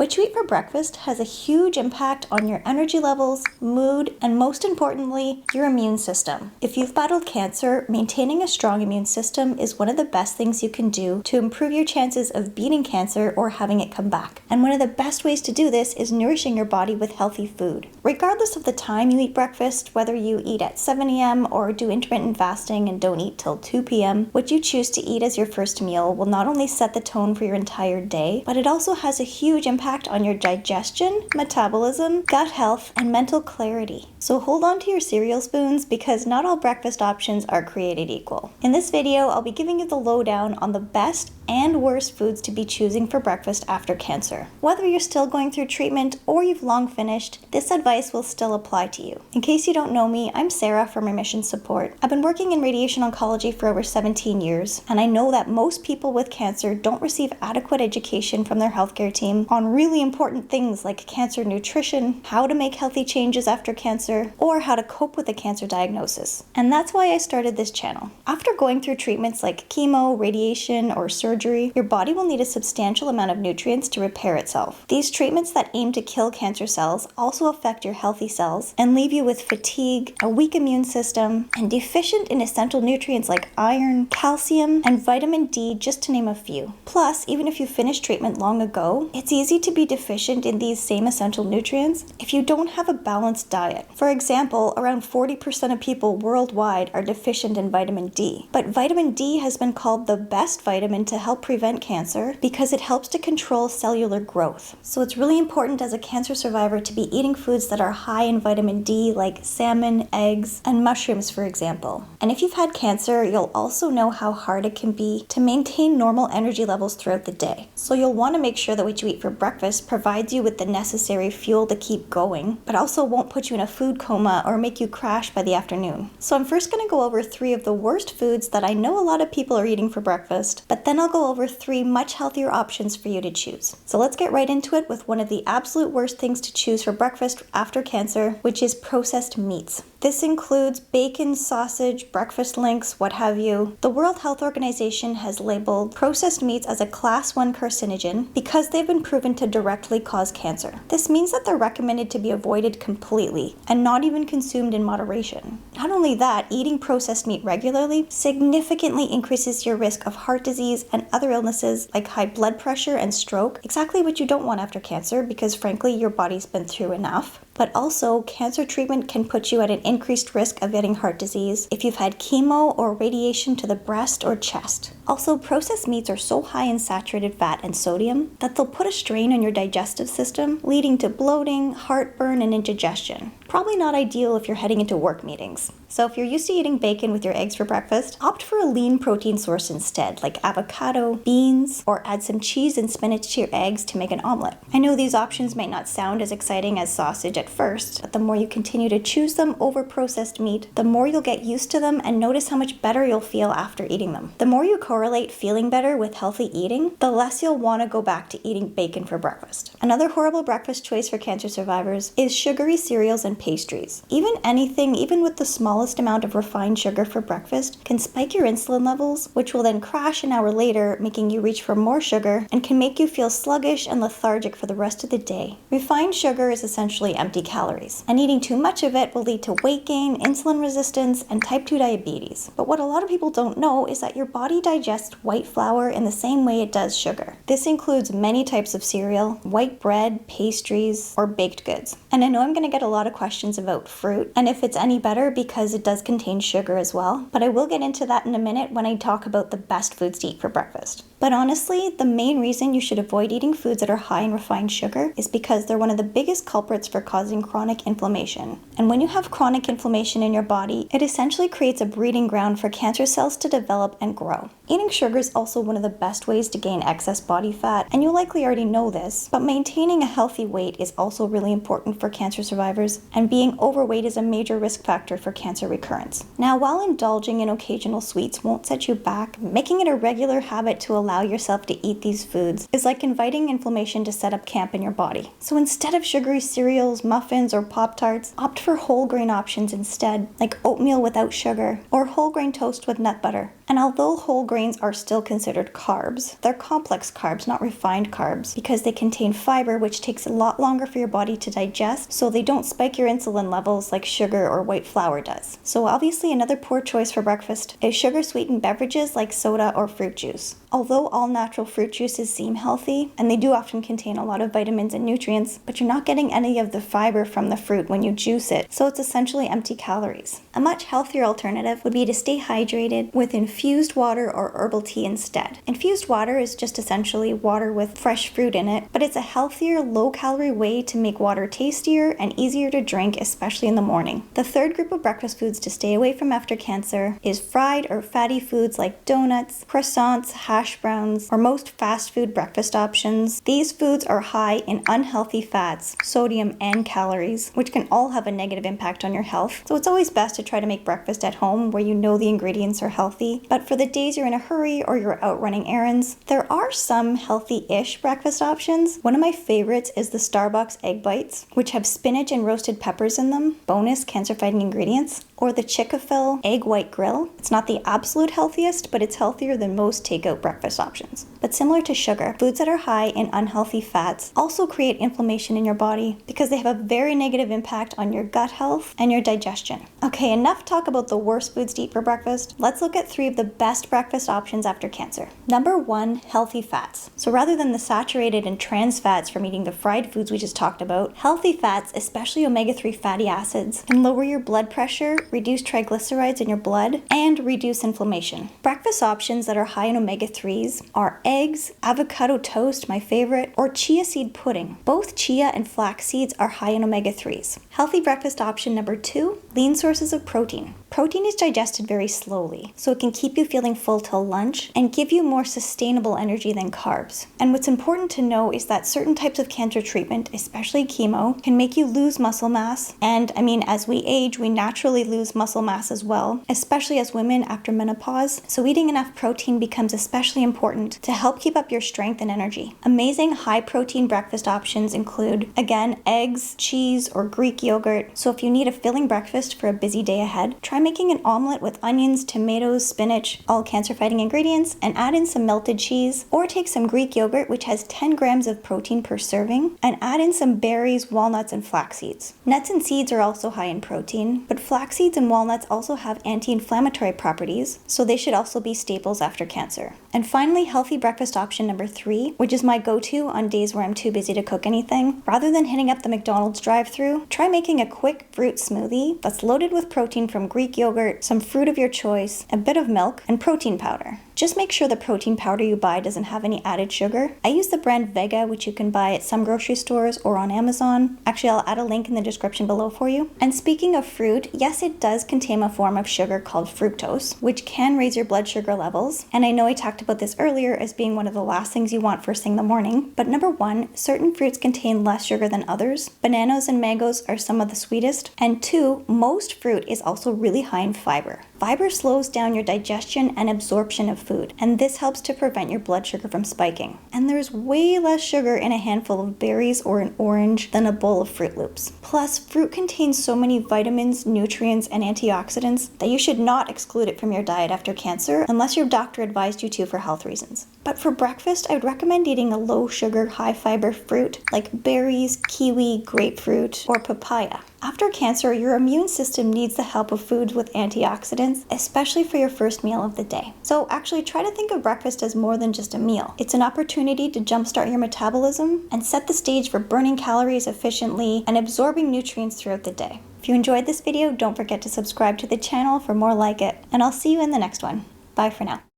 What you eat for breakfast has a huge impact on your energy levels, mood, and most importantly, your immune system. If you've battled cancer, maintaining a strong immune system is one of the best things you can do to improve your chances of beating cancer or having it come back. And one of the best ways to do this is nourishing your body with healthy food. Regardless of the time you eat breakfast, whether you eat at 7 a.m. or do intermittent fasting and don't eat till 2 p.m., what you choose to eat as your first meal will not only set the tone for your entire day, but it also has a huge impact on your digestion, metabolism, gut health, and mental clarity. So hold on to your cereal spoons because not all breakfast options are created equal. In this video, I'll be giving you the lowdown on the best and worst foods to be choosing for breakfast after cancer. Whether you're still going through treatment or you've long finished, this advice will still apply to you. In case you don't know me, I'm Sarah from Remission Support. I've been working in radiation oncology for over 17 years, and I know that most people with cancer don't receive adequate education from their healthcare team on really important things like cancer nutrition, how to make healthy changes after cancer, or how to cope with a cancer diagnosis. And that's why I started this channel. After going through treatments like chemo, radiation, or surgery, your body will need a substantial amount of nutrients to repair itself. These treatments that aim to kill cancer cells also affect your healthy cells and leave you with fatigue, a weak immune system, and deficient in essential nutrients like iron, calcium, and vitamin D, just to name a few. Plus, even if you finished treatment long ago, it's easy to be deficient in these same essential nutrients if you don't have a balanced diet. For example, around 40% of people worldwide are deficient in vitamin D. But vitamin D has been called the best vitamin to help prevent cancer because it helps to control cellular growth. So it's really important as a cancer survivor to be eating foods that are high in vitamin D, like salmon, eggs, and mushrooms, for example. And if you've had cancer, you'll also know how hard it can be to maintain normal energy levels throughout the day. So you'll want to make sure that what you eat for breakfast provides you with the necessary fuel to keep going, but also won't put you in a food coma or make you crash by the afternoon. So I'm first going to go over 3 of the worst foods that I know a lot of people are eating for breakfast, but then I'll go over 3 much healthier options for you to choose. So let's get right into it with one of the absolute worst things to choose for breakfast after cancer, which is processed meats. This includes bacon, sausage, breakfast links, what have you. The World Health Organization has labeled processed meats as a class 1 carcinogen because they've been proven to directly cause cancer. This means that they're recommended to be avoided completely and not even consumed in moderation. Not only that, eating processed meat regularly significantly increases your risk of heart disease and other illnesses like high blood pressure and stroke, exactly what you don't want after cancer because frankly your body's been through enough. But also, cancer treatment can put you at an increased risk of getting heart disease if you've had chemo or radiation to the breast or chest. Also, processed meats are so high in saturated fat and sodium that they'll put a strain on your digestive system, leading to bloating, heartburn, and indigestion. Probably not ideal if you're heading into work meetings. So if you're used to eating bacon with your eggs for breakfast, opt for a lean protein source instead, like avocado, beans, or add some cheese and spinach to your eggs to make an omelet. I know these options might not sound as exciting as sausage at first, but the more you continue to choose them over processed meat, the more you'll get used to them and notice how much better you'll feel after eating them. The more you correlate feeling better with healthy eating, the less you'll want to go back to eating bacon for breakfast. Another horrible breakfast choice for cancer survivors is sugary cereals and pastries. Even with the smallest amount of refined sugar for breakfast can spike your insulin levels, which will then crash an hour later, making you reach for more sugar and can make you feel sluggish and lethargic for the rest of the day. Refined sugar is essentially empty calories, and eating too much of it will lead to weight gain, insulin resistance, and type 2 diabetes. But what a lot of people don't know is that your body digests white flour in the same way it does sugar. This includes many types of cereal, white bread, pastries, or baked goods. And I know I'm going to get a lot of questions about fruit and if it's any better because it does contain sugar as well, but I will get into that in a minute when I talk about the best foods to eat for breakfast. But honestly, the main reason you should avoid eating foods that are high in refined sugar is because they're one of the biggest culprits for causing chronic inflammation. And when you have chronic inflammation in your body, it essentially creates a breeding ground for cancer cells to develop and grow. Eating sugar is also one of the best ways to gain excess body fat, and you likely already know this, but maintaining a healthy weight is also really important for cancer survivors, and being overweight is a major risk factor for cancer recurrence. Now, while indulging in occasional sweets won't set you back, making it a regular habit to allow yourself to eat these foods is like inviting inflammation to set up camp in your body. So instead of sugary cereals, muffins, or Pop-Tarts, opt for whole grain options instead, like oatmeal without sugar or whole grain toast with nut butter. And although whole grains are still considered carbs, they're complex carbs, not refined carbs, because they contain fiber, which takes a lot longer for your body to digest, so they don't spike your insulin levels like sugar or white flour does. So obviously another poor choice for breakfast is sugar-sweetened beverages like soda or fruit juice. Although all natural fruit juices seem healthy, and they do often contain a lot of vitamins and nutrients, but you're not getting any of the fiber from the fruit when you juice it, so it's essentially empty calories. A much healthier alternative would be to stay hydrated with infused water or herbal tea instead. Infused water is just essentially water with fresh fruit in it, but it's a healthier, low-calorie way to make water tastier and easier to drink, especially in the morning. The third group of breakfast foods to stay away from after cancer is fried or fatty foods like donuts, croissants, hash browns, or most fast food breakfast options. These foods are high in unhealthy fats, sodium, and calories, which can all have a negative impact on your health. So it's always best to try to make breakfast at home where you know the ingredients are healthy. But for the days you're in a hurry or you're out running errands, there are some healthy-ish breakfast options. One of my favorites is the Starbucks egg bites, which have spinach and roasted peppers in them, bonus cancer-fighting ingredients, or the Chick-fil-A egg white grill. It's not the absolute healthiest, but it's healthier than most takeout breakfast options. But similar to sugar, foods that are high in unhealthy fats also create inflammation in your body because they have a very negative impact on your gut health and your digestion. Okay, enough talk about the worst foods to eat for breakfast. Let's look at 3 of the best breakfast options after cancer. Number 1, healthy fats. So rather than the saturated and trans fats from eating the fried foods we just talked about, healthy fats, especially omega-3 fatty acids, can lower your blood pressure, reduce triglycerides in your blood, and reduce inflammation. Breakfast options that are high in omega-3s are eggs, avocado toast, my favorite, or chia seed pudding. Both chia and flax seeds are high in omega-3s. Healthy breakfast option number 2, lean sources of protein. Protein is digested very slowly, so it can keep you feeling full till lunch and give you more sustainable energy than carbs. And what's important to know is that certain types of cancer treatment, especially chemo, can make you lose muscle mass. And as we age, we naturally lose muscle mass as well, especially as women after menopause. So eating enough protein becomes especially important to help keep up your strength and energy. Amazing high protein breakfast options include, again, eggs, cheese, or Greek yogurt. So if you need a filling breakfast for a busy day ahead, try making an omelet with onions, tomatoes, spinach, all cancer-fighting ingredients, and add in some melted cheese, or take some Greek yogurt, which has 10 grams of protein per serving, and add in some berries, walnuts, and flax seeds. Nuts and seeds are also high in protein, but flax seeds and walnuts also have anti-inflammatory properties, so they should also be staples after cancer. And finally, healthy breakfast option number 3, which is my go-to on days where I'm too busy to cook anything. Rather than hitting up the McDonald's drive-thru, try making a quick fruit smoothie that's loaded with protein from Greek yogurt, some fruit of your choice, a bit of milk, and protein powder. Just make sure the protein powder you buy doesn't have any added sugar. I use the brand Vega, which you can buy at some grocery stores or on Amazon. Actually, I'll add a link in the description below for you. And speaking of fruit, yes, it does contain a form of sugar called fructose, which can raise your blood sugar levels. And I know I talked about this earlier as being one of the last things you want first thing in the morning. But number 1, certain fruits contain less sugar than others. Bananas and mangoes are some of the sweetest. And 2, most fruit is also really high in fiber. Fiber slows down your digestion and absorption of food, and this helps to prevent your blood sugar from spiking. And there's way less sugar in a handful of berries or an orange than a bowl of Fruit Loops. Plus, fruit contains so many vitamins, nutrients, and antioxidants that you should not exclude it from your diet after cancer unless your doctor advised you to for health reasons. But for breakfast, I would recommend eating a low-sugar, high-fiber fruit like berries, kiwi, grapefruit, or papaya. After cancer, your immune system needs the help of foods with antioxidants, especially for your first meal of the day. So actually try to think of breakfast as more than just a meal. It's an opportunity to jumpstart your metabolism and set the stage for burning calories efficiently and absorbing nutrients throughout the day. If you enjoyed this video, don't forget to subscribe to the channel for more like it, and I'll see you in the next one. Bye for now.